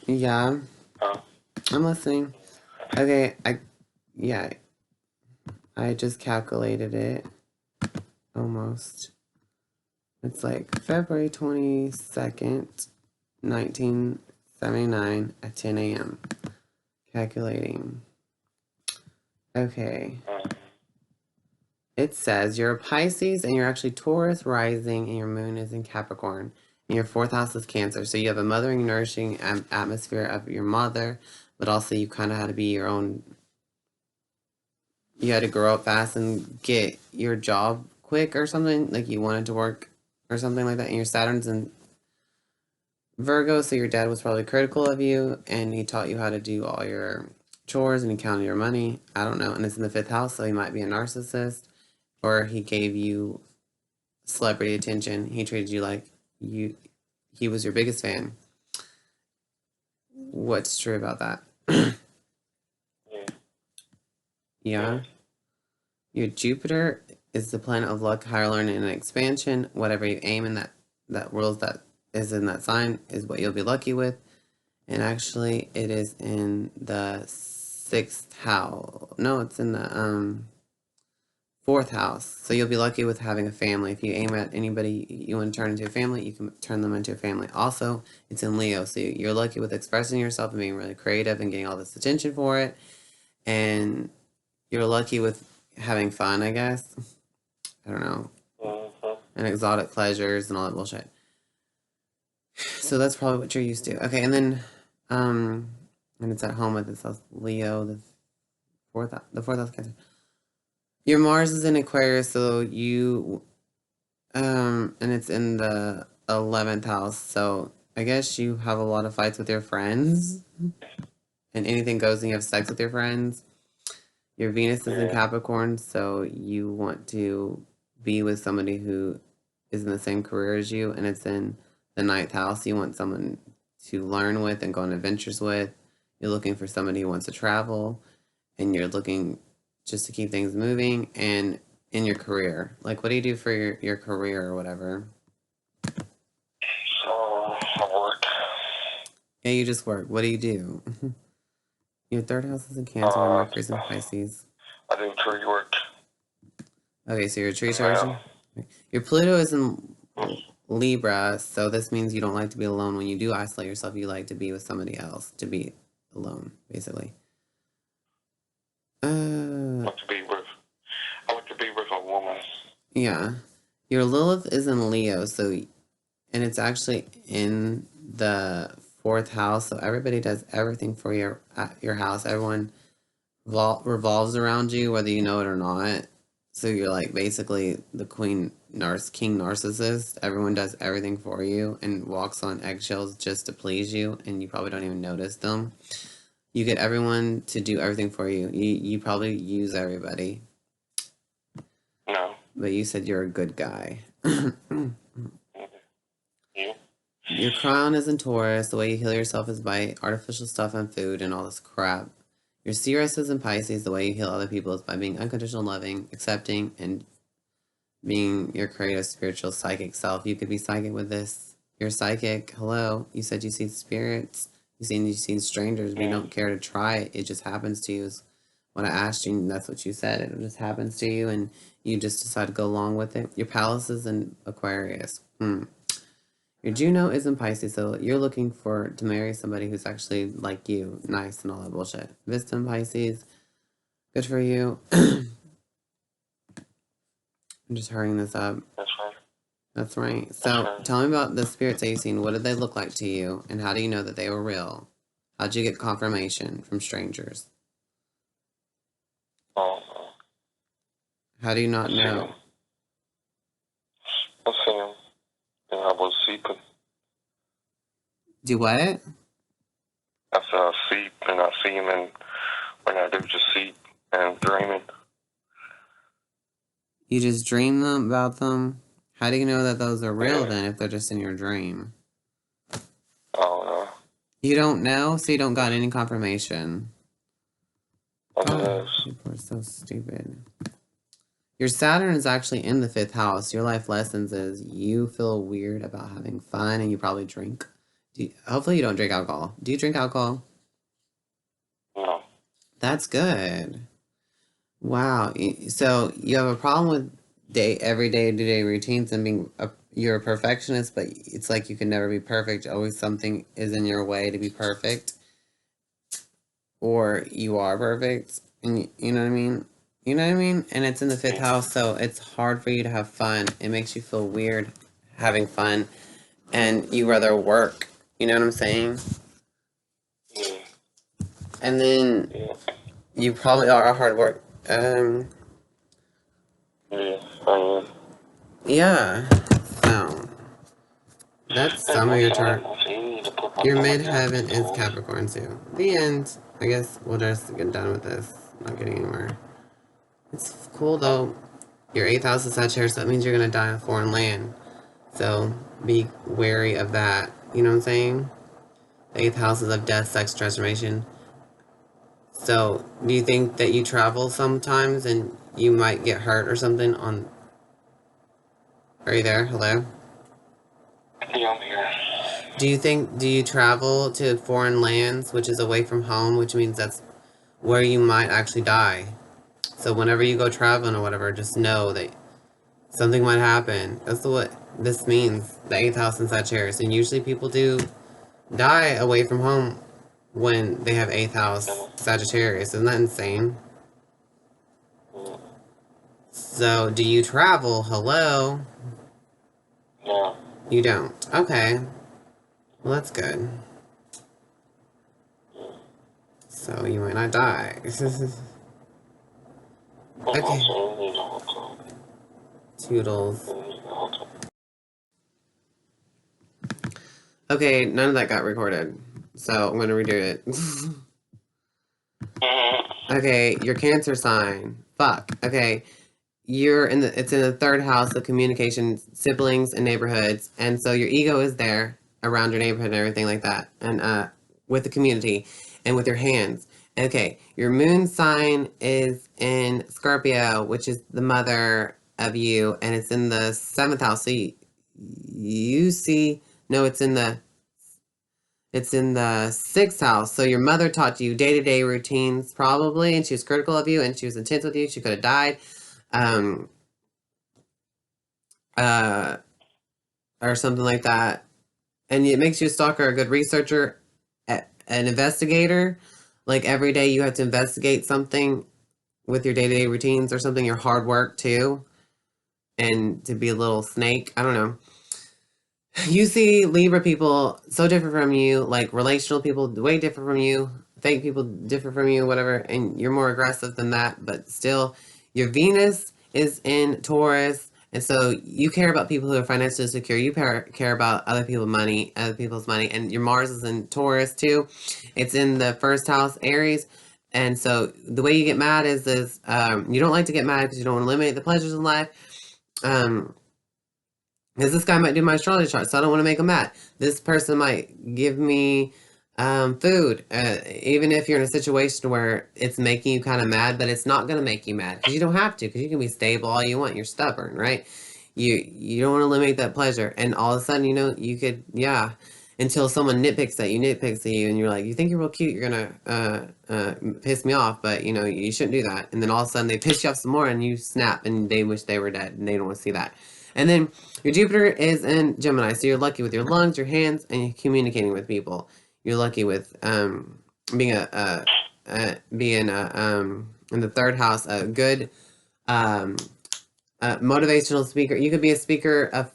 Yeah, Huh? I'm listening. Okay, yeah, I just calculated it almost. It's like February 22nd, 1979 at 10 a.m. Calculating. Okay. It says you're a Pisces and you're actually Taurus rising and your moon is in Capricorn. And your fourth house is Cancer. So you have a mothering, nourishing atmosphere of your mother, but also you kind of had to be your own. You had to grow up fast and get your job quick or something. Like you wanted to work or something like that. And your Saturn's in Virgo, so your dad was probably critical of you and he taught you how to do all your chores and he counted your money. I don't know. And it's in the fifth house, so he might be a narcissist or he gave you celebrity attention. He treated you like you he was your biggest fan. What's true about that? Yeah. Yeah. Yeah. Your Jupiter is the planet of luck, higher learning, and expansion. Whatever you aim in that world that is in that sign is what you'll be lucky with. And actually, it is in the sixth house. No, it's in the fourth house. So you'll be lucky with having a family. If you aim at anybody you want to turn into a family, you can turn them into a family. Also, it's in Leo. So you're lucky with expressing yourself and being really creative and getting all this attention for it. And you're lucky with having fun, I guess. I don't know. Mm-hmm. And exotic pleasures and all that bullshit. So that's probably what you're used to. Okay, and then um and it's at home with this Leo, the fourth house Cancer. Your Mars is in Aquarius, so you and it's in the 11th house. So I guess you have a lot of fights with your friends, and anything goes, and you have sex with your friends. Your Venus is in Yeah. Capricorn, so you want to be with somebody who is in the same career as you, and it's in the ninth house. You want someone to learn with and go on adventures with. You're looking for somebody who wants to travel, and you're looking just to keep things moving and in your career. Like, what do you do for your career or whatever? So I work. Yeah, you just work. What do you do? Your third house is in Cancer, your Uh, Mercury's in Pisces. I do tree work. Okay, so you're a tree Yeah. surgeon? Your Pluto is in Libra, so this means you don't like to be alone. When you do isolate yourself, you like to be with somebody else, to be alone, basically. I Uh, like to be with. I like to be with a woman. yeah. Your Lilith is in Leo, so, and it's actually in the fourth house, so everybody does everything for your house. Everyone revolves around you, whether you know it or not. So you're like basically the king narcissist. Everyone does everything for you and walks on eggshells just to please you, and you probably don't even notice them. You get everyone to do everything for you. You probably use everybody, No. but you said you're a good guy. You. Your crown is in Taurus. The way you heal yourself is by artificial stuff and food and all this crap. Your Sirius is in Pisces. The way you heal other people is by being unconditional, loving, accepting, and being your creative, spiritual, psychic self. You could be psychic with this. You're psychic. Hello. You said you see spirits. You seen strangers, but you Yeah. don't care to try it. It just happens to you. Is what I asked you, and that's what you said. It just happens to you, and you just decide to go along with it. Your palace is in Aquarius. Your Juno is in Pisces, so you're looking for to marry somebody who's actually like you, nice and all that bullshit. Vista in Pisces, good for you. I'm just hurrying this up. That's right. That's right. That's So right. tell me about the spirits that you've seen. What did they look like to you, and how do you know that they were real? How'd you get confirmation from strangers? Oh, How do you I not see him. know? I see him. And I was sleeping. Do what? After I sleep and I see him, and when I do just sleep and dreaming. You just dream them about them? How do you know that those are real Yeah. then if they're just in your dream? I don't know. You don't know, so you don't got any confirmation. I Oh, guess. people are so stupid. Your Saturn is actually in the fifth house. Your life lessons is you feel weird about having fun and you probably drink. Hopefully you don't drink alcohol. Do you drink alcohol? No. That's good. Wow. So you have a problem with everyday to day routines and you're a perfectionist, but it's like you can never be perfect. Always something is in your way to be perfect, or you are perfect, and you know what I mean. You know what I mean? And it's in the fifth Yeah. house, so it's hard for you to have fun. It makes you feel weird having fun, and you rather work. You know what I'm saying? Yeah. And then Yeah. you probably are a hard work. Yeah. I am. Yeah. So that's Hey, some of your chart. I said, you need to put my Your stomach down. midheaven is Capricorn too. The end. I guess we'll just get done with this. Not getting anywhere. It's cool though. Your eighth house is Sagittarius, so that means you're gonna die in a foreign land. So be wary of that. You know what I'm saying? The eighth house is of death, sex, transformation. So do you think that you travel sometimes and you might get hurt or something on? Are you there? Hello? Yeah, I'm here. Do you travel to foreign lands, which is away from home, which means that's where you might actually die? So whenever you go traveling or whatever, just know that something might happen. That's what this means. The eighth house in Sagittarius, and usually people do die away from home when they have eighth house Sagittarius. Isn't that insane? So do you travel? Hello? Yeah. You don't. Okay. Well, that's good. So you might not die. Okay. Toodles. Okay, none of that got recorded. So I'm gonna redo it. Okay, your Cancer sign. Fuck. Okay. It's in the third house of communication, siblings and neighborhoods. And so your ego is there around your neighborhood and everything like that. And with the community and with your hands. Okay, your moon sign is in Scorpio, which is the mother of you, and it's in the seventh house. So you see, no, it's in the sixth house. So your mother taught you day to day routines, probably, and she was critical of you and she was intense with you. She could have died. Um, uh, or something like that. And it makes you a stalker, a good researcher, an investigator. Like every day you have to investigate something with your day to day routines or something, your hard work too. And to be a little snake. I don't know. You see Libra people so different from you, like relational people way different from you, fake people different from you, whatever, and you're more aggressive than that, but still your Venus is in Taurus, and so you care about people who are financially secure. You care about other people's money, and your Mars is in Taurus too. It's in the first house, Aries. And so the way you get mad is this, you don't like to get mad because you don't want to eliminate the pleasures in life. Because this guy might do my astrology chart, so I don't want to make him mad. This person might give me food, even if you're in a situation where it's making you kind of mad, but it's not going to make you mad because you don't have to, because you can be stable all you want. You're stubborn, right? You don't want to eliminate that pleasure, and all of a sudden, you could, yeah. Until someone nitpicks at you, and you're like, you think you're real cute, you're gonna piss me off, but you shouldn't do that. And then all of a sudden they piss you off some more, and you snap, and they wish they were dead, and they don't want to see that. And then your Jupiter is in Gemini, so you're lucky with your lungs, your hands, and you're communicating with people. You're lucky with being in the third house, a good um, motivational speaker. You could be a speaker of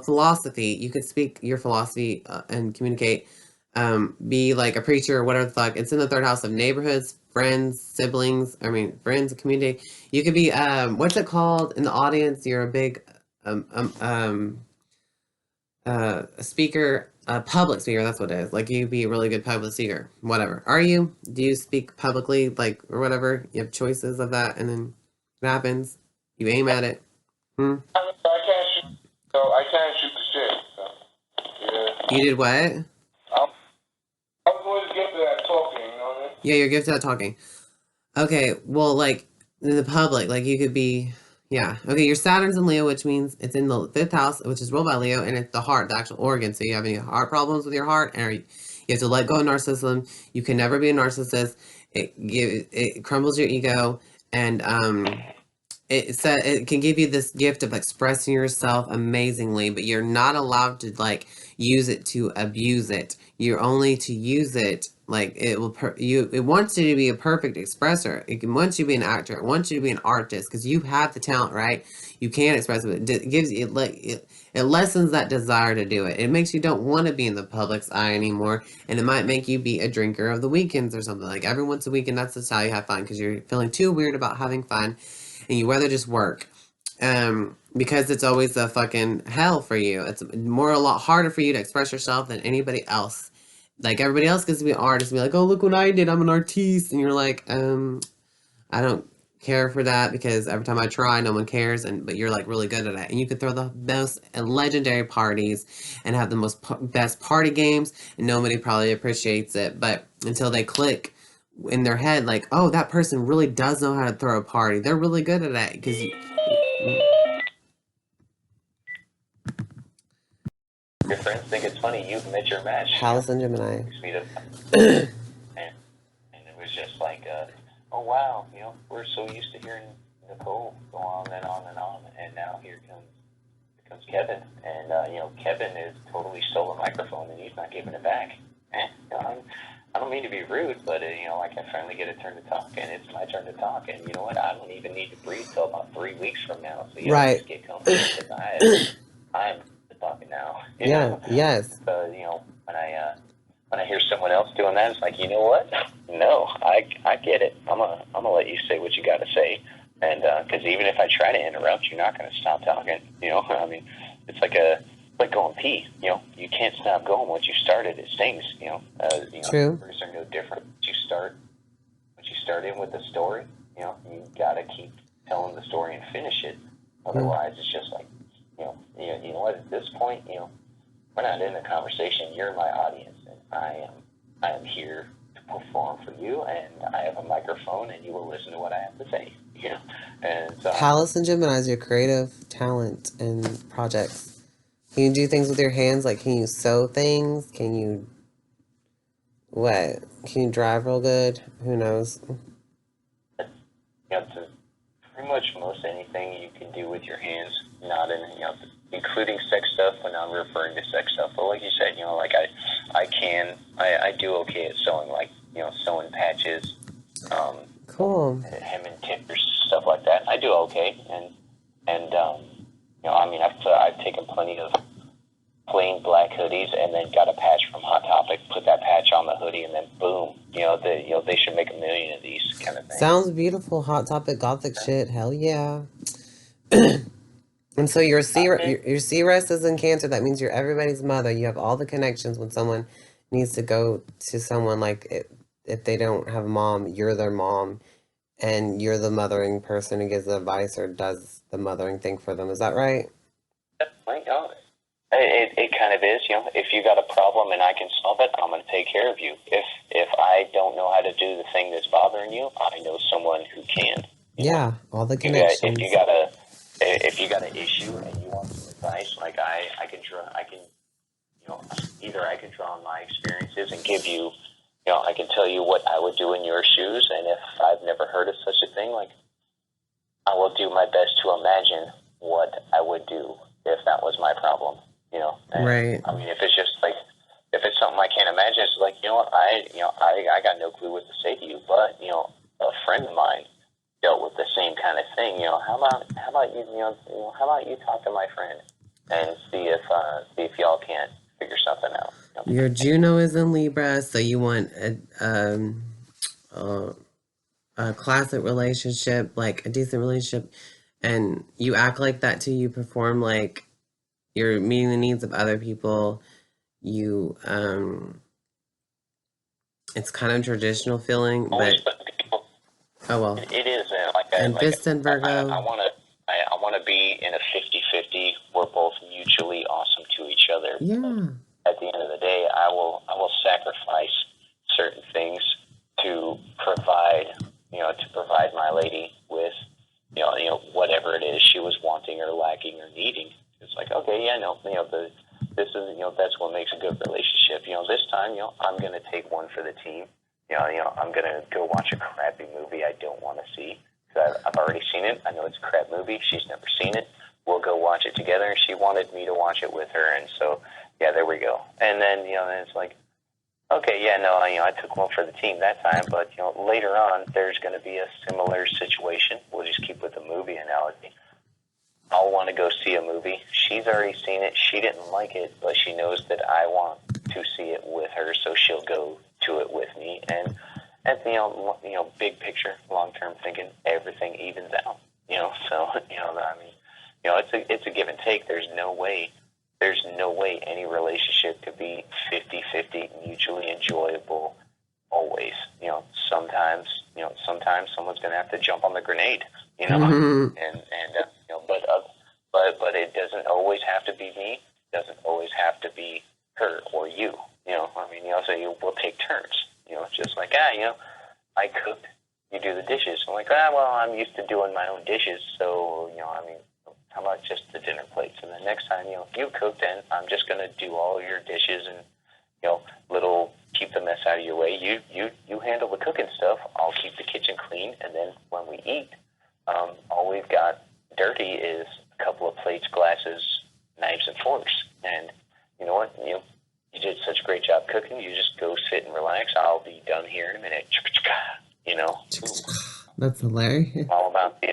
philosophy. You could speak your philosophy and communicate. Be like a preacher or whatever the fuck. It's in the third house of neighborhoods, friends, siblings. I mean, friends, community. You could be what's it called in the audience? You're a big um, um, um, a speaker, a public speaker. That's what it is. Like you'd be a really good public speaker. Whatever. Are you? Do you speak publicly, like or whatever? You have choices of that, and then it happens. You aim at it. Hmm? I can't shoot. So I can't shoot the shit. So, yeah. You did what? I was going to get to that talking. You know what I mean? Yeah, you're gifted at talking. Okay, well, like in the public, like you could be, Yeah. Okay, your Saturn's in Leo, which means it's in the fifth house, which is ruled by Leo, and it's the heart, the actual organ. So you have any heart problems with your heart, and you have to let go of narcissism. You can never be a narcissist. It crumbles your ego, and it can give you this gift of expressing yourself amazingly, but you're not allowed to like use it to abuse it. You're only to use it like it wants you to be a perfect expresser. Wants you to be an actor. It wants you to be an artist because you have the talent, right? You can express it. It gives you it lessens that desire to do it. It makes you don't want to be in the public's eye anymore, and it might make you be a drinker of the weekends or something. Like every once a weekend, that's just how you have fun because you're feeling too weird about having fun and you rather just work. Because it's always a fucking hell for you. It's a lot harder for you to express yourself than anybody else. Like everybody else gets to be an artist and be like, oh, look what I did. I'm an artiste. And you're like, I don't care for that because every time I try, no one cares. But you're like really good at it. And you can throw the most legendary parties and have the best party games and nobody probably appreciates it. But until they click in their head, like, oh, that person really does know how to throw a party. They're really good at it because your friends think it's funny you've met your match. Palace and Gemini. and it was just like, oh wow, we're so used to hearing Nicole go on and on and on, and now here comes Kevin, and Kevin is totally stole a microphone and he's not giving it back. I don't mean to be rude, but like I finally get a turn to talk, and it's my turn to talk, and you know what? I don't even need to breathe till about 3 weeks from now. So right. Just get comfortable because I'm talking now. Yes. So when I hear someone else doing that, it's like, you know what? No, I get it. I'm gonna let you say what you got to say, and because even if I try to interrupt, you're not gonna stop talking. I mean, it's like going pee. You can't stop going. Once you started, it stings. True. Words are no different. Once you start in with the story, you gotta keep telling the story and finish it. Otherwise, it's just like, you know what? At this point, we're not in a conversation. You're my audience, and I am here to perform for you, and I have a microphone, and you will listen to what I have to say. And Palace and Gemini is your creative talent and projects. Can you do things with your hands? Like, can you sew things? Can you drive real good? Who knows? Pretty much most anything you can do with your hands, not in including sex stuff, but not referring to sex stuff. But like you said, like I do okay at sewing, like sewing patches, cool, hemming tippers, stuff like that. I do okay, and I mean I've taken plenty of plain black hoodies and then got a patch from Hot Topic, put that patch on the hoodie, and then boom, they should make $1 million of these kind of things. Sounds beautiful. Hot Topic gothic shit. Hell yeah. And so your C rest is in Cancer. That means you're everybody's mother. You have all the connections when someone needs to go to someone, like if they don't have a mom, you're their mom, and you're the mothering person who gives the advice or does the mothering thing for them. Is that right? It kind of is. If you got a problem and I can solve it, I'm going to take care of you. If I don't know how to do the thing that's bothering you, I know someone who can. Yeah, all the connections. If you got an issue and you want some advice, like either I can draw on my experiences and give you, I can tell you what I would do in your shoes, and if I've never heard of such a thing, like I will do my best to imagine what I would do if that was my problem. Right. I mean, if it's something I can't imagine, it's like, I got no clue what to say to you, but a friend of mine dealt with the same kind of thing. How about you talk to my friend and see if y'all can't figure something out. Your Juno is in Libra, so you want a classic relationship, like a decent relationship, and you act like that too. You perform like you're meeting the needs of other people. You it's kind of traditional feeling, but oh well. It is and Fist and Virgo. I want to be in a 50-50. We're both mutually awesome to each other. Yeah. At the end of the day, I will sacrifice certain things to provide my lady with whatever it is one for the team. I'm gonna go watch a crappy movie I don't want to see because I've already seen it. I know it's a crap movie. She's never seen it. We'll go watch it together. And she wanted me to watch it with her, and so yeah, there we go. And then then it's like, okay, yeah, no, I took one for the team that time, but later on there's going to be a similar situation. We'll just keep with the movie analogy. I'll want to go see a movie. She's already seen it. She didn't like it, but she knows that I want to see it with her, so she'll go to it with me. And at big picture, long term thinking, everything evens out. So it's a give and take. There's no way any relationship could be 50-50 mutually enjoyable always. Sometimes someone's going to have to jump on the grenade. Mm-hmm. But it doesn't always have to be me. It doesn't always have to be her or you. So we'll take turns. Just like I cooked, you do the dishes. I'm like, well, I'm used to doing my own dishes, so how about just the dinner plates? And then next time, you cook, then I'm just gonna do all your dishes and keep the mess out of your way. You handle the cooking stuff. I'll keep the kitchen clean, and then when we eat, all we've got dirty is a couple of plates, glasses, knives, and forks. And you know what? You did such a great job cooking. You just go sit and relax. I'll be done here in a minute. That's hilarious. All about the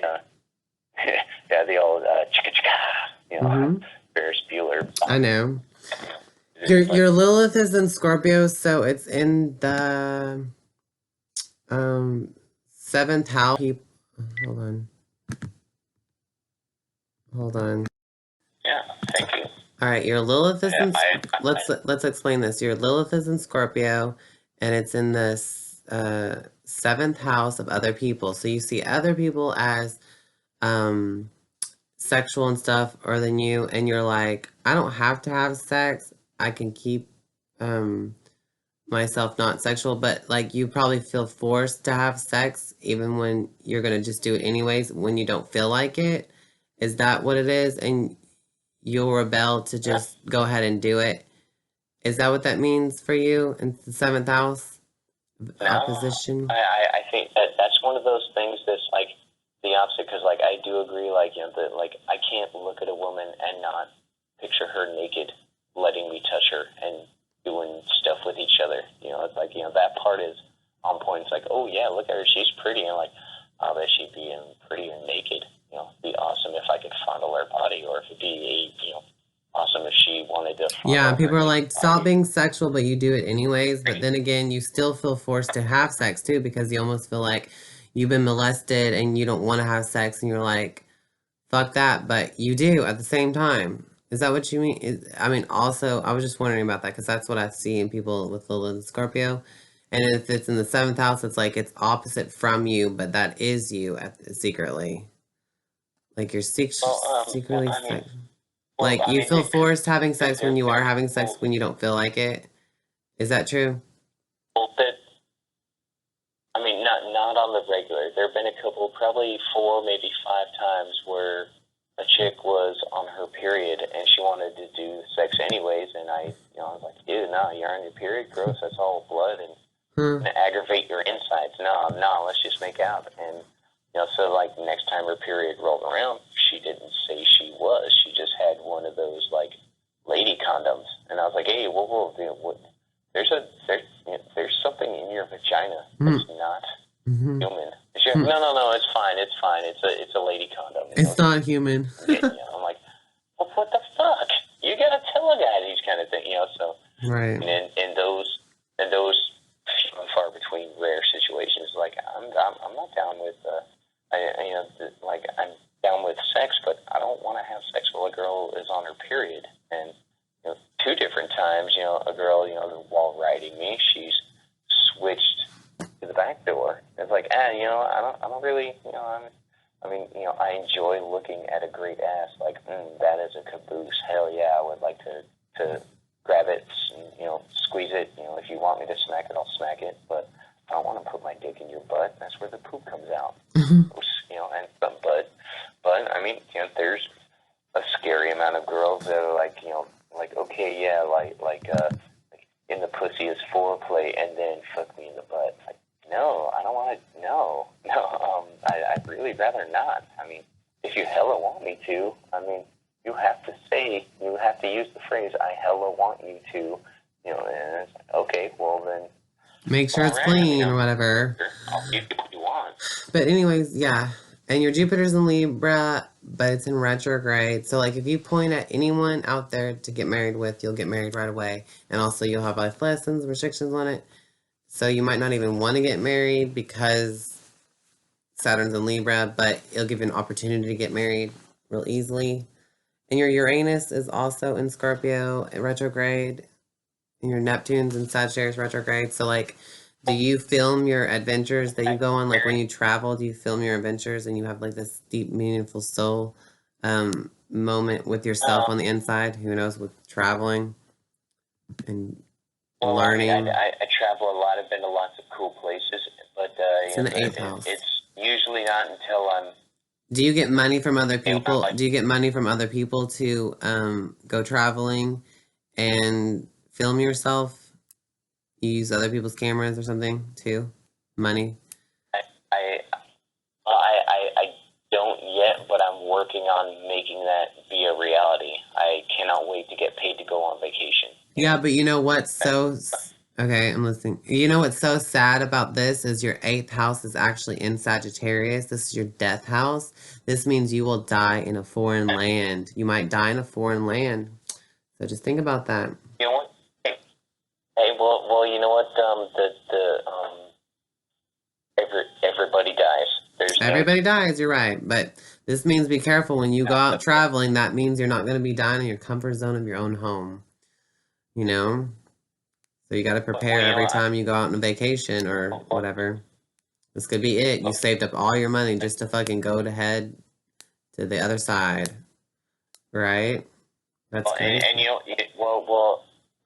the old Mm-hmm. Ferris Bueller. I know. Your Lilith is in Scorpio, so it's in the 7th house. Hold on. Yeah, thank you. All right, your Lilith is in. Let's explain this. Your Lilith is in Scorpio, and it's in the 7th house of other people. So you see other people as sexual and stuff, or than you, and you're like, I don't have to have sex. I can keep myself not sexual, but like you probably feel forced to have sex even when you're gonna just do it anyways when you don't feel like it. Is that what it is? And you'll rebel to just go ahead and do it. Is that what that means for you in the 7th house? Opposition? I think that's one of those things that's like the opposite, because like I do agree, like that like I can't look at a woman and not picture her naked, letting me touch her and doing stuff with each other. It's like that part is on point. It's like, oh yeah, look at her, she's pretty, and like, I bet she'd be pretty and naked. It'd be awesome if I could fondle her body, or if it'd be awesome if she wanted to. Yeah, people are like, stop being sexual, but you do it anyways. But then again, you still feel forced to have sex too, because you almost feel like you've been molested and you don't want to have sex, and you're like, fuck that, but you do at the same time. Is that what you mean? Also, I was just wondering about that, because that's what I see in people with Lilith and Scorpio. And if it's in the 7th house, it's like it's opposite from you, but that is you secretly. Like you're secretly sex. Like you feel forced having sex when you are having sex when you don't feel like it. Is that true? Well, not on the regular. There have been a couple, probably 4, maybe 5 times where a chick was on her period and she wanted to do sex anyways, and I was like, ew, no, you're on your period, gross. That's all blood and gonna aggravate your insides. No, let's just make out. And so like next time her period rolled around, she didn't say she was. She just had one of those like lady condoms, and I was like, hey, whoa, there's something in your vagina that's not human. She goes, no, it's fine. It's a lady condom. It's not human. I'm like, well, what the fuck? You gotta tell a guy these kind of things, So right. And in those few and far between rare situations, like I'm not down with I'm down with sex, but I don't want to have sex while a girl is on her period. And 2 different times, a girl, while riding me, she's switched to the back door. It's like, I don't really, I enjoy looking at a great ass. Like, that is a caboose. Hell yeah, I would like to grab it, and, squeeze it. If you want me to smack it, I'll smack it. But I don't want to put my dick in your butt. That's where the poop comes out. There's a scary amount of girls that are like, okay, yeah, like in the pussy is foreplay, and then fuck me in the butt. Like, no, I don't want to. No, I'd really rather not. I mean, if you hella want me to, I mean, you have to use the phrase, I hella want you to, you know, and it's like, okay, well then. Make sure it's clean or whatever. I'll give you what you want. But anyways, yeah. And your Jupiter's in Libra, but it's in retrograde. So like if you point at anyone out there to get married with, you'll get married right away. And also you'll have life lessons, restrictions on it. So you might not even want to get married because Saturn's in Libra, but it'll give you an opportunity to get married real easily. And your Uranus is also in Scorpio retrograde. And your Neptune's in Sagittarius retrograde. So like, do you film your adventures that you go on? Like when you travel, do you film your adventures and you have like this deep, meaningful soul moment with yourself on the inside? Who knows, with traveling and learning. I mean, I travel a lot. I've been to lots of cool places, but it's in the 8th house. It's usually not until I'm. Do you get money from other people? Do you get money from other people to go traveling and film yourself? You use other people's cameras or something too? Money? I don't yet, but I'm working on making that be a reality. I cannot wait to get paid to go on vacation. Yeah, but you know what's so... Okay, I'm listening. You know what's so sad about this is your 8th house is actually in Sagittarius. This is your death house. This means you will die in a foreign land. You might die in a foreign land. So just think about that. You know what? Hey, well, you know what? Everybody dies. Everybody dies, you're right. But this means be careful when you go out traveling. That means you're not going to be dying in your comfort zone of your own home. You know? So you got to prepare every time you go out on a vacation or whatever. This could be it. You saved up all your money just to fucking go to head to the other side. Right? That's crazy. And you know,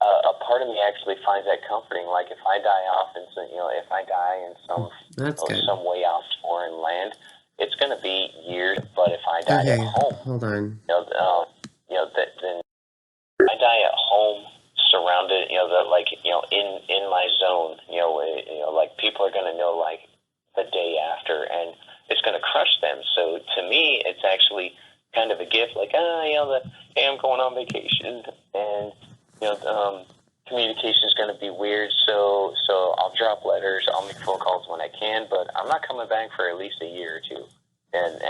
a part of me actually finds that comforting. Like if I die off, and so, you know, if I die in some way off foreign land, it's going to be years. But if I die at home, hold on. Then I die at home, surrounded, in my zone. Like people are going to know like the day after, and it's going to crush them. So to me, it's actually kind of a gift. Like, hey, I'm going on vacation, and communication is going to be weird, so I'll drop letters, I'll make phone calls when I can, but I'm not coming back for at least a year or two. And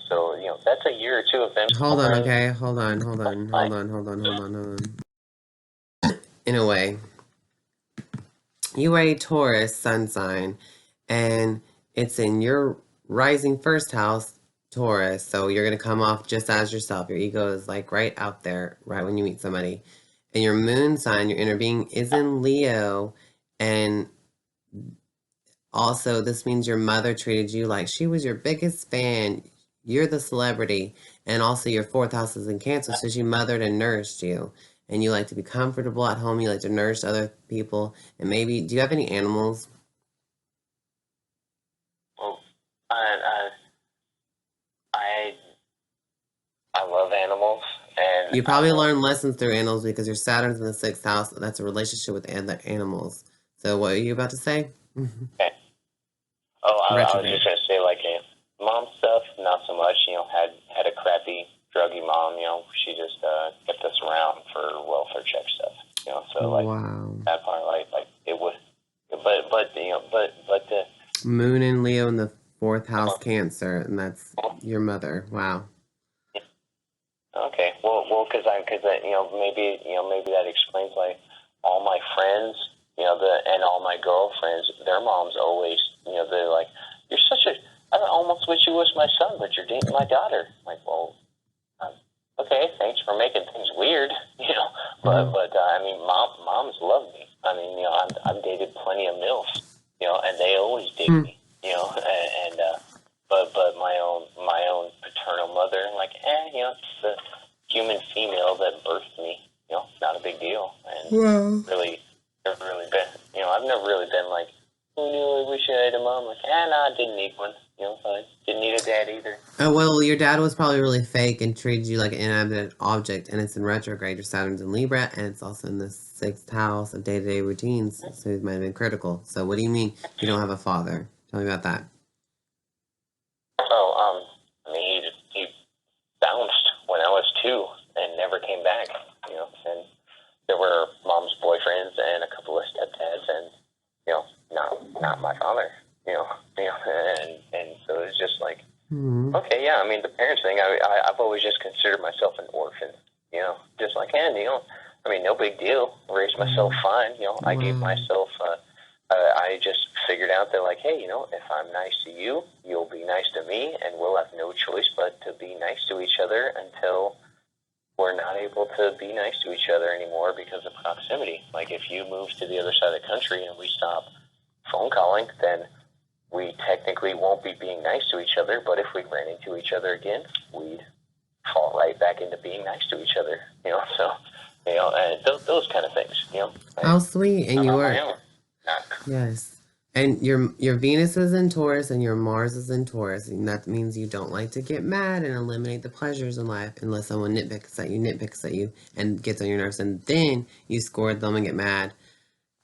so, that's a year or two of them. Hold on, okay, hold on. In a way, you are a Taurus sun sign, and it's in your rising first house, Taurus, so you're going to come off just as yourself. Your ego is like right out there, right when you meet somebody. And your moon sign, your inner being, is in Leo. And also, this means your mother treated you like she was your biggest fan. You're the celebrity. And also, your 4th house is in Cancer, so she mothered and nourished you. And you like to be comfortable at home. You like to nourish other people. And maybe, do you have any animals? Well, I love animals. And you probably learn lessons through animals because your Saturn's in the 6th house. That's a relationship with other animals. So what are you about to say? Okay. I was just going to say, like, mom stuff, not so much. Had a crappy, druggy mom. She just kept us around for welfare check stuff. So like that part, like it was, but the moon in Leo in the 4th house, Cancer, and that's your mother. Wow. Okay, well, because maybe that explains like all my friends, and all my girlfriends, their moms always, they're like, you're such a, I almost wish you was my son, but you're dating my daughter. I'm like, well, okay, thanks for making things weird, but I mean, moms love me. I mean, I've dated plenty of MILFs, and they always dig me, and but my own paternal mother, like, it's the human female that birthed me, not a big deal. And really, never really been, I've never really been like, oh no, I wish I had a mom. Like, no, I didn't need one. I didn't need a dad either. Oh, well, your dad was probably really fake and treated you like an inanimate object, and it's in retrograde. Your Saturn's in Libra, and it's also in the 6th house of day-to-day routines, so it might have been critical. So what do you mean you don't have a father? Tell me about that. Oh, I mean, he bounced when I was 2 and never came back, and there were mom's boyfriends and a couple of stepdads and, not my father, and so it's just like, okay, yeah, I mean, the parents thing, I've always just considered myself an orphan, just like, I mean, no big deal, raised myself fine, I gave myself, I just figured out that, like, hey, if I'm nice to you, you'll be nice to me, and we'll have no choice but to be nice to each other until we're not able to be nice to each other anymore because of proximity. Like, if you move to the other side of the country and we stop phone calling, then we technically won't be being nice to each other, but if we ran into each other again, we'd fall right back into being nice to each other, so, and those kind of things, How sweet. And you are, Nah. yes. And your Venus is in Taurus and your Mars is in Taurus. And that means you don't like to get mad and eliminate the pleasures in life unless someone nitpicks at you, and gets on your nerves. And then you score them and get mad.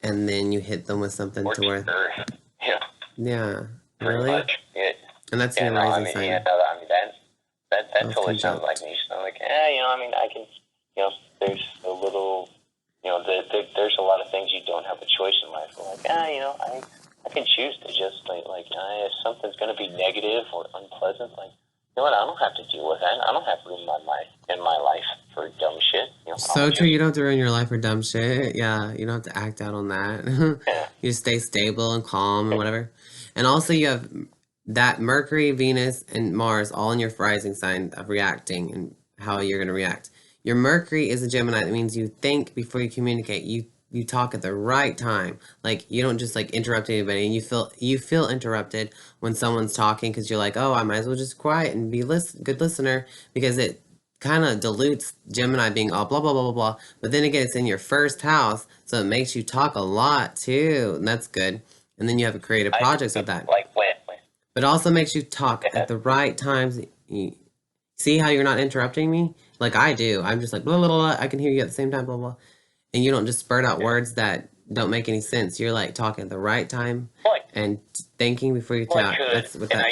And then you hit them with something to where... Yeah. Yeah. Pretty Really? much. Yeah. And that's your rising sign. Yeah, no, I mean, that totally sounds like me. So I'm like, I mean, I can, there's a little, there's a lot of things you don't have a choice in life. But like, I can choose to just, if something's going to be negative or unpleasant, like, you know what, I don't have to deal with that. I don't have room in my life for dumb shit. So true. You don't have to ruin your life for dumb shit. Yeah, you don't have to act out on that. You stay stable and calm and whatever. And also you have that Mercury, Venus, and Mars all in your rising sign of reacting and how you're going to react. Your Mercury is a Gemini. That means you think before you communicate. You talk at the right time. Like, you don't just interrupt anybody, and you feel interrupted when someone's talking because you're like, oh, I might as well just quiet and be good listener, because it kind of dilutes Gemini being all blah blah blah blah blah. But then again, it's in your first house, so it makes you talk a lot too, and that's good. And then you have creative projects with that. Like when? But it also makes you talk at the right times. See how you're not interrupting me? Like I do. I'm just like blah blah blah. I can hear you at the same time, blah blah. And you don't just spurt out words that don't make any sense. You're talking at the right time and thinking before you talk. That's what that.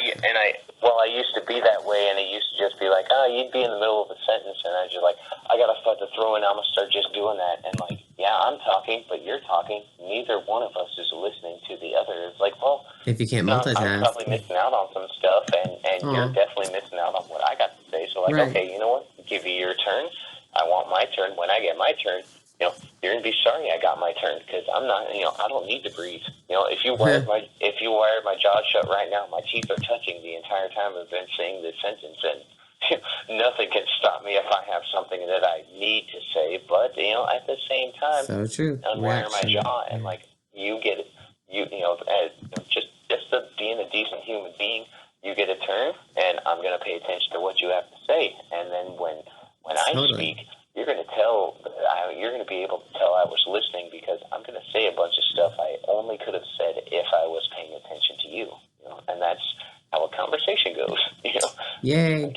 I used to be that way, and it used to just be like, you'd be in the middle of a sentence, and I was just like, I gotta start to throw in. I'm gonna start just doing that, and yeah, I'm talking, but you're talking. Neither one of us is listening to the other. It's like, well, if you can't multitask, I'm probably missing out on some stuff, and you're definitely missing out on what I got to say. So okay, you know what? Give you your turn. I want my turn. When I get my turn, you're gonna be sorry I got my turn, because I'm not, I don't need to breathe. If you wired my jaw shut right now, my teeth are touching the entire time I've been saying this sentence, and nothing can stop me if I have something that I need to say. But at the same time, so true. Unwire my jaw, and you get it. Just to being a decent human being, you get a turn, and I'm gonna pay attention to what you have to say, and then when I speak, you're going to tell, you're going to be able to tell I was listening, because I'm going to say a bunch of stuff I only could have said if I was paying attention to you, and that's how a conversation goes, Yay.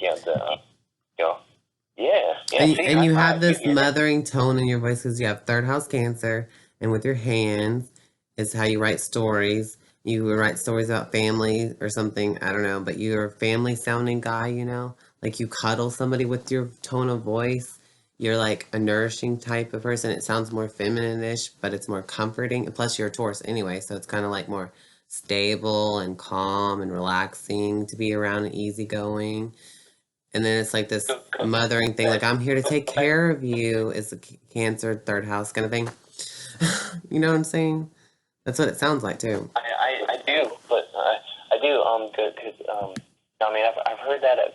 Yeah. And you have this mothering tone in your voice because you have 3rd house Cancer, and with your hands is how you write stories. You would write stories about family or something, I don't know, but you're a family sounding guy, like you cuddle somebody with your tone of voice. You're like a nourishing type of person. It sounds more feminine-ish, but it's more comforting. And plus, you're a Taurus anyway, so it's kind of more stable and calm and relaxing to be around and easygoing. And then it's this mothering thing, I'm here to take care of you. It's a Cancer 3rd house kind of thing. You know what I'm saying? That's what it sounds like too. I do, but I do. Cause I mean, I've heard that a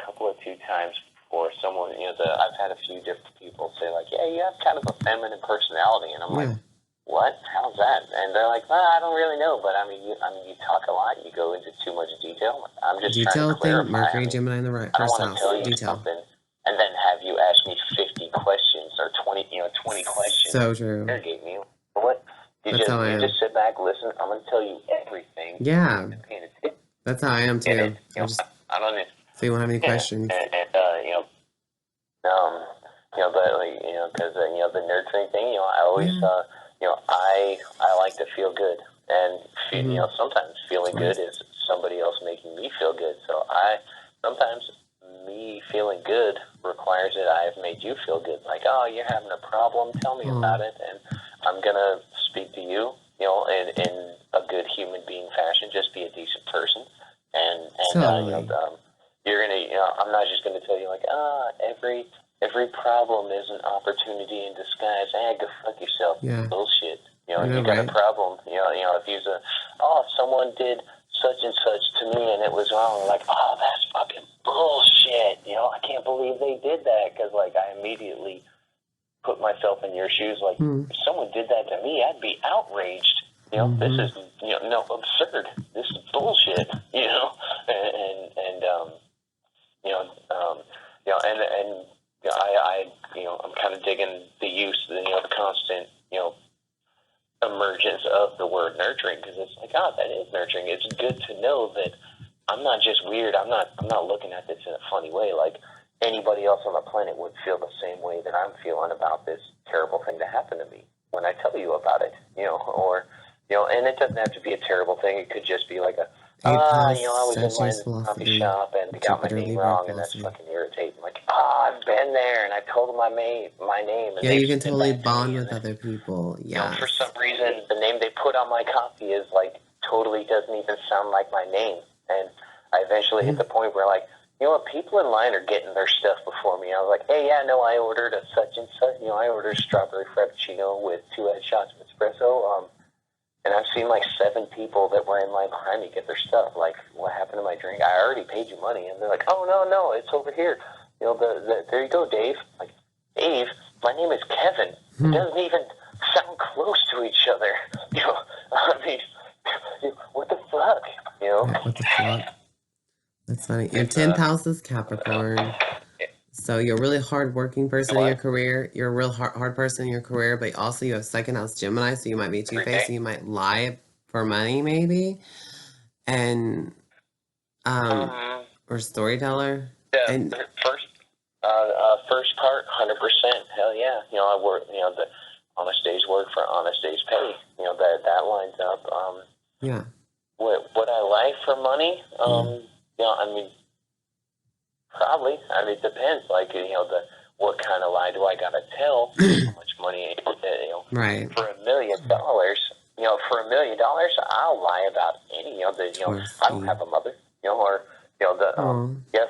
couple of 2 times. Or someone, I've had a few different people say yeah, you have kind of a feminine personality, and I'm like, what? How's that? And they're like, well, I don't really know, but I mean, you talk a lot, you go into too much detail. I'm just trying to clarify. Mercury, Gemini in the right first house. I don't want to tell you something and then have you ask me 50 questions or 20 questions. So true. Interrogate me. What? You just sit back, listen. I'm going to tell you everything. Yeah. That's how I am too. I don't know. So you won't have any questions. but like, because the nurturing thing, I always, I like to feel good, and sometimes feeling good is somebody else making me feel good. So sometimes me feeling good requires that I've made you feel good. Like, oh, you're having a problem, tell me about it, and I'm gonna speak to you, in a good human being fashion. Just be a decent person, and Totally. you're gonna, I'm not just gonna tell you like, every problem is an opportunity in disguise. Go fuck yourself. Yeah. Bullshit. I know, You got right? a problem. If you say, oh, someone did such and such to me and it was wrong, like, oh, that's fucking bullshit. I can't believe they did that, because like I immediately put myself in your shoes. Like, if someone did that to me, I'd be outraged. This is no, absurd. This is bullshit. I'm kind of digging the use, the constant, emergence of the word nurturing, because it's like, oh, that is nurturing. It's good to know that I'm not just weird. I'm not looking at this in a funny way. Like anybody else on the planet would feel the same way that I'm feeling about this terrible thing that happened to me when I tell you about it, or, and it doesn't have to be a terrible thing. It could just be like I was in my coffee shop and got my name wrong, and that's fucking irritating. Like, I've been there and I told them my name. And Yeah, you can totally bond with other people. Yeah. For some reason, the name they put on my coffee is like totally doesn't even sound like my name. And I eventually hit the point where like, people in line are getting their stuff before me. I was like, hey, yeah, no, I ordered a such and such. I ordered a strawberry frappuccino with 2 shots of espresso. And I've seen like 7 people that were in line behind me get their stuff. Like, what happened to my drink? I already paid you money. And they're like, oh, no, it's over here. There you go, Dave. Like, Dave, my name is Kevin. It doesn't even sound close to each other. I mean, what the fuck? Right, what the fuck? That's funny. Your 10th house is Capricorn. So you're a really hard-working person in your career. You're a real hard person in your career, but also you have second house Gemini, so you might be two-faced, so you might lie for money, maybe, and or storyteller. Yeah, and first part, 100%. Hell yeah. I work. The honest day's work for honest day's pay. That lines up. Yeah. What I like for money? I mean, probably. I mean, it depends. Like, what kind of lie do I gotta tell? How much money? Right. For $1 million. For $1 million, I'll lie about any. I don't have a mother. Or yes,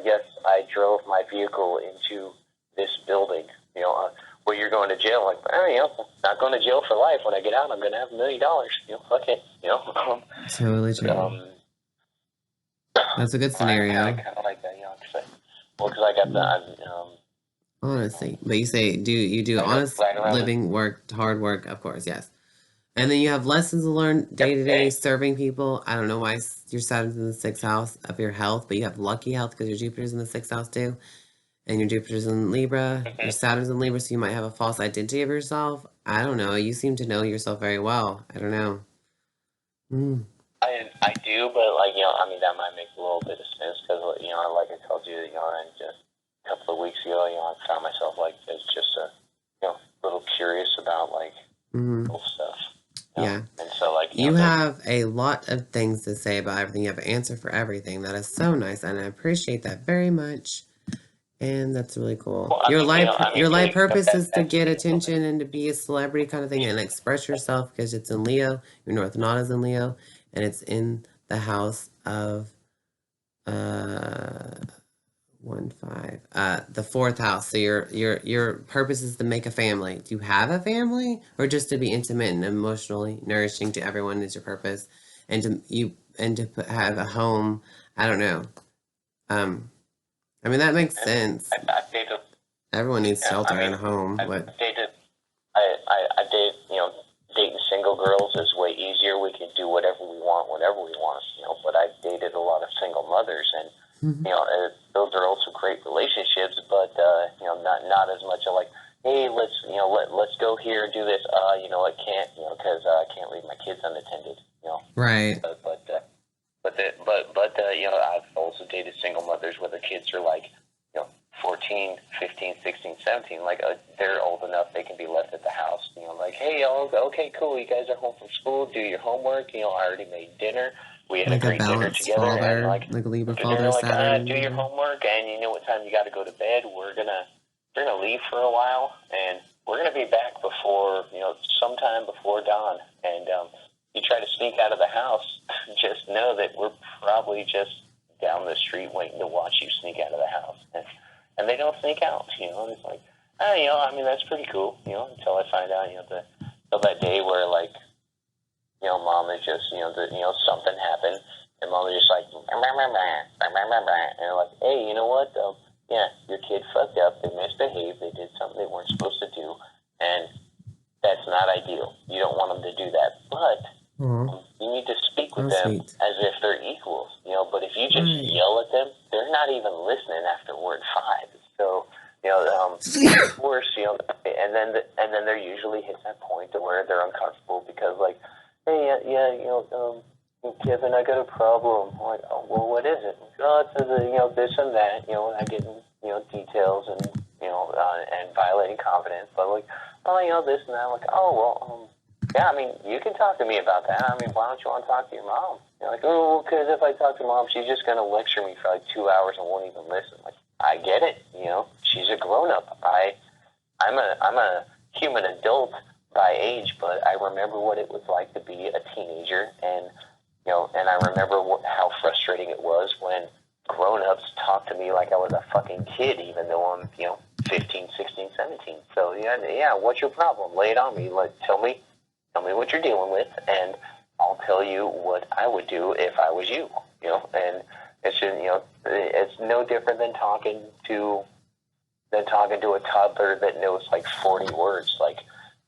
yes, I drove my vehicle into this building. Where you're going to jail. Like, not going to jail for life. When I get out, I'm going to have $1 million. Fuck it. Totally true. That's a good scenario. I kind of like that. Because I got the. Honestly, but you say you do honest living work, hard work, of course, yes. And then you have lessons to learn day to day, serving people. I don't know why your Saturn's in the 6th house of your health, but you have lucky health because your Jupiter's in the 6th house too. And your Jupiter's in Libra, your Saturn's in Libra, so you might have a false identity of yourself. I don't know. You seem to know yourself very well. I don't know. I do, but like, I mean, that might make a little bit of sense because, like I told you, and just a couple of weeks ago, I found myself like just a little curious about like cool stuff. Yeah. And so like you have a lot of things to say about everything. You have an answer for everything. That is so nice, and I appreciate that very much. And that's really cool. Well, your life purpose is to get attention and to be a celebrity kind of thing and express yourself because it's in Leo. Your North Node is in Leo, and it's in the house of 1, 5, the 4th house. So your purpose is to make a family. Do you have a family, or just to be intimate and emotionally nourishing to everyone is your purpose, and to have a home? I don't know. I mean, that makes sense. Everyone needs shelter and a home. I date, dating single girls is way easier. We can do whatever we want, whenever we want, but I've dated a lot of single mothers, and, those are also great relationships, but, not as much of like, hey, let's go here and do this. I can't, because I can't leave my kids unattended, Right. But I've also dated single mothers where the kids are like, 14, 15, 16, 17, like they're old enough they can be left at the house. You know, like, hey, okay, cool. You guys are home from school. Do your homework. You know, I already made dinner. We had Like a great dinner together, father, and like a Libra they're father, like, Saturn. do your homework, and you know what time you got to go to bed. We're gonna leave for a while, and we're gonna be back before, you know, sometime before dawn. And you try to sneak out of the house, just know that we're probably just down the street waiting to watch you sneak out of the house. And they don't sneak out, you know. And it's like, you know, I mean, that's pretty cool, you know, until I find out, you know, till that day where, like, you know, mom is just, you know, something happened, and mom is just like, and like, hey, you know what? Yeah, your kid fucked up. They misbehaved. They did something they weren't supposed to do, and that's not ideal. You don't want them to do that, but you need to speak with them as if they're equals, you know. But if you just yell at them, they're not even listening after word 5. So, you know, of course, you know, and then there usually hits that point to where they're uncomfortable because, like, hey, you know, Kevin, I got a problem. I'm like, oh, well, what is it? Oh, it's you know, this and that, you know, and I get, you know, details and, you know, and violating confidence, but like, oh, you know, this and that. I'm like, oh, well, yeah, I mean, you can talk to me about that. I mean, why don't you want to talk to your mom? You're like, oh, because if I talk to mom, she's just going to lecture me for like 2 hours and won't even listen. Like, I get it, you know, she's a grown-up. I'm a human adult by age, but I remember what it was like to be a teenager, and, you know, and I remember how frustrating it was when grown-ups talk to me like I was a fucking kid, even though I'm, you know, 15, 16, 17. So, yeah, what's your problem? Lay it on me. Like, tell me what you're dealing with, and I'll tell you what I would do if I was you, you know. And it's just, you know, it's no different than talking to a toddler that knows like 40 words. Like,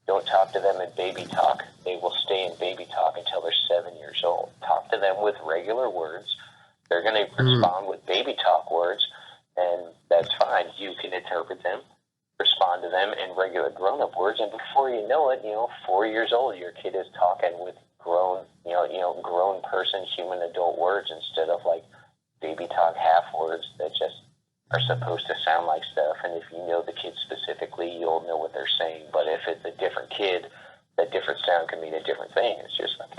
don't talk to them in baby talk. They will stay in baby talk until they're 7 years old. Talk to them with regular words. They're going to respond with baby talk words, and that's fine. You can interpret them, respond to them in regular grown-up words, and before you know it, you know, 4 years old, your kid is talking with grown, you know, grown person, human adult words instead of like baby talk half words that just are supposed to sound like stuff. And if you know the kid specifically, you'll know what they're saying. But if it's a different kid, that different sound can mean a different thing. It's just like,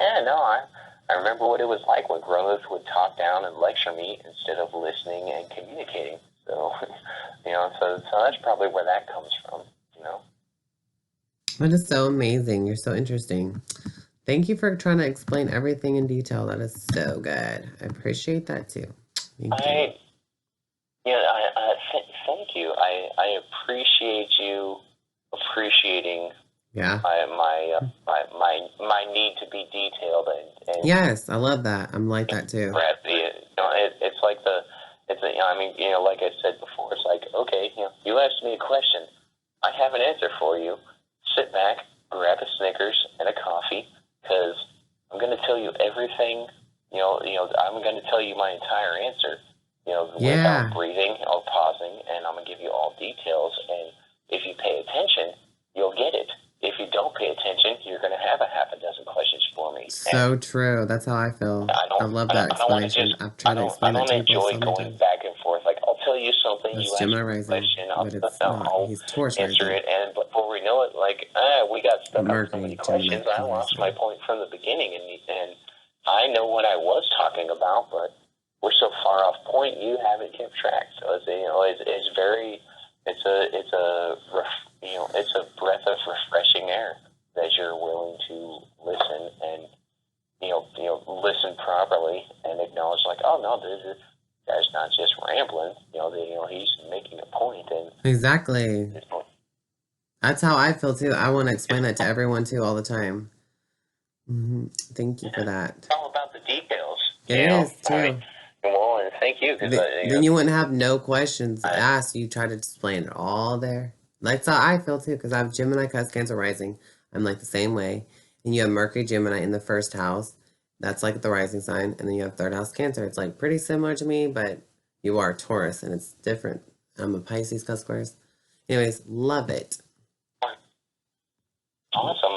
I remember what it was like when grown-ups would talk down and lecture me instead of listening and communicating. So, you know, so that's probably where that comes from, you know. That is so amazing. You're so interesting. Thank you for trying to explain everything in detail. That is so good. I appreciate that too. Thank you. Thank you. I appreciate you appreciating my need to be detailed and yes, I love that. I'm like that too. It's like I mean, you know, like I said before, it's like, okay, you know, you asked me a question, I have an answer for you. Sit back, grab a Snickers and a coffee, because I'm going to tell you everything. You know, I'm going to tell you my entire answer. You know, without breathing or pausing, and I'm going to give you all details. And if you pay attention, you'll get it. If you don't pay attention, you're going to have a half a dozen questions for me. So true. That's how I feel. I love that explanation. I've tried to explain that to people so many times. I don't enjoy going back and forth. Like, I'll tell you something, that's you Gemini ask me a rising, question, but it's not. He's Taurus answer rising. it, and before we know it, like, we got stuck on so many questions. Gemini, I lost my point from the beginning, and I know what I was talking about, but we're so far off point, you haven't kept track. So it's, you know, it's very, it's a breath of refreshing air that you're willing to listen and, you know, listen properly and acknowledge, like, oh no, this guy's not just rambling. You know, he's making a point. And exactly. That's how I feel too. I want to explain that to everyone too all the time. Thank you for that. It's all about the details. It is too. I mean, well, and thank you. Then you wouldn't have no questions asked. You try to explain it all there. That's how I feel too, because I have Gemini, Cancer rising. I'm like the same way. And you have Mercury, Gemini in the first house. That's like the rising sign. And then you have third house Cancer. It's like pretty similar to me, but you are Taurus and it's different. I'm a Pisces, cusquares. Anyways, love it. Awesome.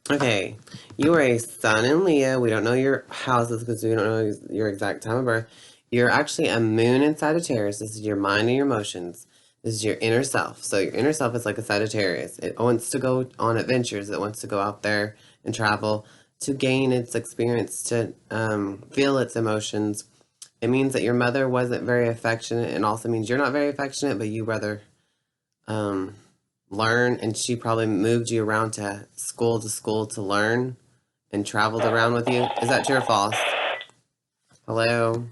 Okay, you are a Sun in Leo. We don't know your houses because we don't know your exact time of birth. You're actually a moon in Sagittarius. This is your mind and your emotions. This is your inner self. So your inner self is like a Sagittarius. It wants to go on adventures. It wants to go out there and travel to gain its experience, to feel its emotions. It means that your mother wasn't very affectionate, and also means you're not very affectionate, but you rather learn, and she probably moved you around to school to learn and traveled around with you. Is that true or false? Hello?